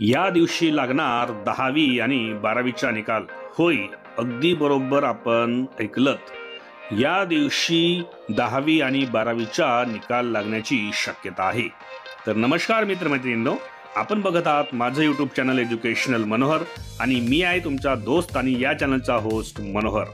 या दिवशी लागणार 10वी आणि 12वीचा निकाल। होय, अगदी बरोबर आपण ऐकलत। या दिवशी 10वी आणि 12वीचा निकाल लागण्याची शक्यता आहे। तर नमस्कार मित्रमैत्रिणींनो, आपण बघत आहात माझं यूट्यूब चॅनल एज्युकेशनल मनोहर आणि मी आहे तुमचा दोस्त आणि या चॅनलचा होस्ट मनोहर।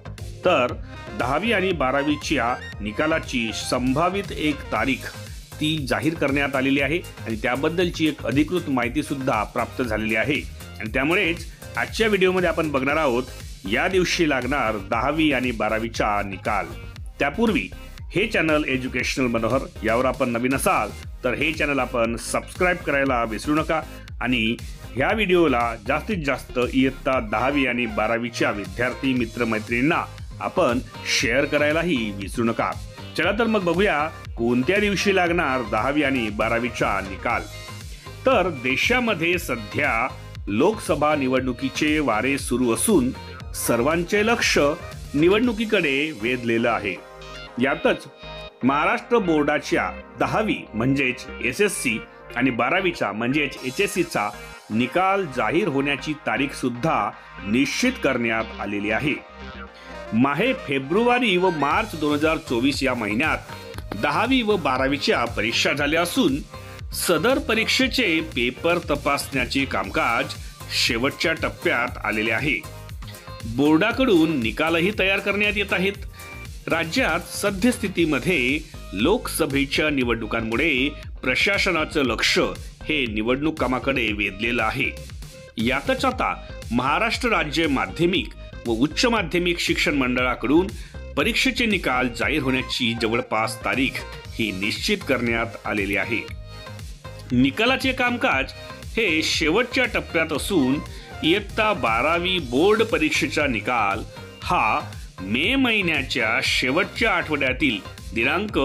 तर 10वी आणि 12वीच्या निकालाची संभावित एक तारीख ती जाहीर करण्यात आलेली आहे आणि त्याबद्दलची एक अधिकृत माहिती सुद्धा प्राप्त झालेली आहे आणि त्यामुळेच आजच्या व्हिडिओमध्ये आपण बघणार आहोत या दिवशी लागणार 10वी आणि 12वीचा निकाल। त्यापूर्वी हे चॅनल एज्युकेशनल मनोहर यावर आपण नवीन असाल तर हे चॅनल आपण सबस्क्राइब करायला विसरू नका आणि ह्या व्हिडिओला जास्तीत जास्त इयत्ता 10वी आणि 12वीच्या विद्यार्थी मित्रमैत्रिणींना आपण शेअर करायलाही विसरू नका। चला तर मग बघूया कोणत्या दिवशी लागणार 10वी आणि 12वीचा निकाल। तर देशामध्ये सध्या लोकसभा निवडणुकीचे वारे सुरू असून सर्वांचे लक्ष निवडणुकीकडे वेधलेलं आहे। यातच महाराष्ट्र बोर्डाच्या 10वी म्हणजेच एसएससी आणि 12वीचा म्हणजेच एचएससीचा निकाल जाहीर होण्याची तारीख सुद्धा निश्चित करण्यात आलेली आहे। माहे फेब्रुवारी व मार्च 2024 या महिन्यात 10वी व 12वीच्या परीक्षा झाल्या असून सदर परीक्षेचे पेपर तपासण्याचे कामकाज शेवटच्या टप्प्यात आलेले आहे। बोर्डाकडून निकालही तयार करण्यात येत आहेत। राज्यात सद्यस्थितीमध्ये लोकसभेच्या निवडणुकांमुळे प्रशासनाचं लक्ष हे निवडणूक कामाकडे वेधलेलं आहे। यातच आता महाराष्ट्र राज्य माध्यमिक व उच्च माध्यमिक शिक्षण मंडळाकडून परीक्षेचे निकाल जाहीर होण्याची जवळपास तारीख ही निश्चित करण्यात आलेली आहे। निकालाचे कामकाज हे शेवटच्या टप्प्यात असून इयत्ता 12वी बोर्ड परीक्षेचा निकाल हा मे महिन्याच्या शेवटच्या आठवड्यातील दिनांक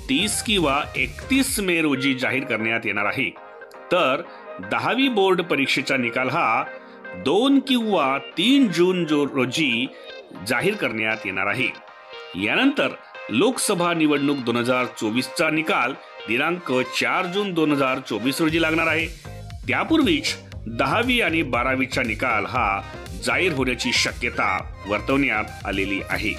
30 किंवा 31 मे रोजी जाहीर करण्यात येणार आहे। तर 10वी बोर्ड परीक्षेचा निकाल हा 2 किंवा 3 जून रोजी जाहीर करण्यात येणार आहे। यानंतर लोकसभा निवडणूक 2024चा निकाल दिनांक 4 जून 2024 रोजी लागणार आहे। त्यापूर्वीच 10वी आणि 12वीचा निकाल हा जाहीर होण्याची शक्यता वर्तवण्यात आलेली आहे।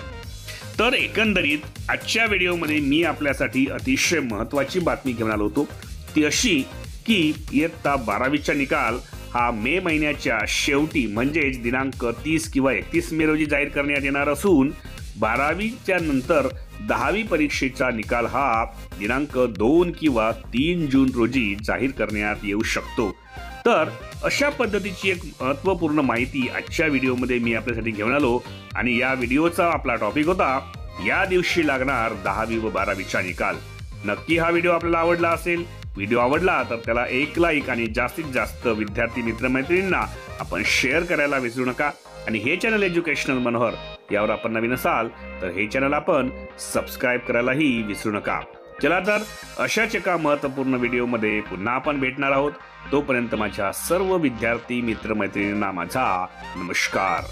तर एकंदरीत आजच्या व्हिडिओमध्ये मी आपल्यासाठी अतिशय महत्त्वाची बातमी घेऊन आलो होतो, ती अशी की इयत्ता 12वीचा निकाल हा मे महिन्याच्या शेवटी म्हणजेच दिनांक 30 किंवा 31 मे रोजी जाहीर करण्यात येणार असून 12वीच्या नंतर 10वी परीक्षेचा निकाल हा दिनांक 2 किंवा 3 जून रोजी जाहीर करण्यात येऊ शकतो। तर अशा पद्धतीची एक महत्त्वपूर्ण माहिती आजच्या व्हिडिओमध्ये मी आपल्यासाठी घेऊन आलो आणि या व्हिडिओचा आपला टॉपिक होता या दिवशी लागणार 10वी व 12वीचा निकाल। नक्की हा व्हिडिओ आपल्याला आवडला असेल। व्हिडिओ आवडला तर त्याला एक लाईक आणि जास्तीत जास्त विद्यार्थी मित्रमैत्रिणींना आपण शेअर करायला विसरू नका आणि हे चॅनल एज्युकेशनल मनोहर यावर आपण नवीन असाल तर हे चॅनल आपण सबस्क्राइब करायलाही विसरू नका। चला तर अशाच एका महत्त्वपूर्ण व्हिडिओमध्ये पुन्हा आपण भेटणार आहोत। तोपर्यंत माझ्या सर्व विद्यार्थी मित्रमैत्रिणींना माझा नमस्कार।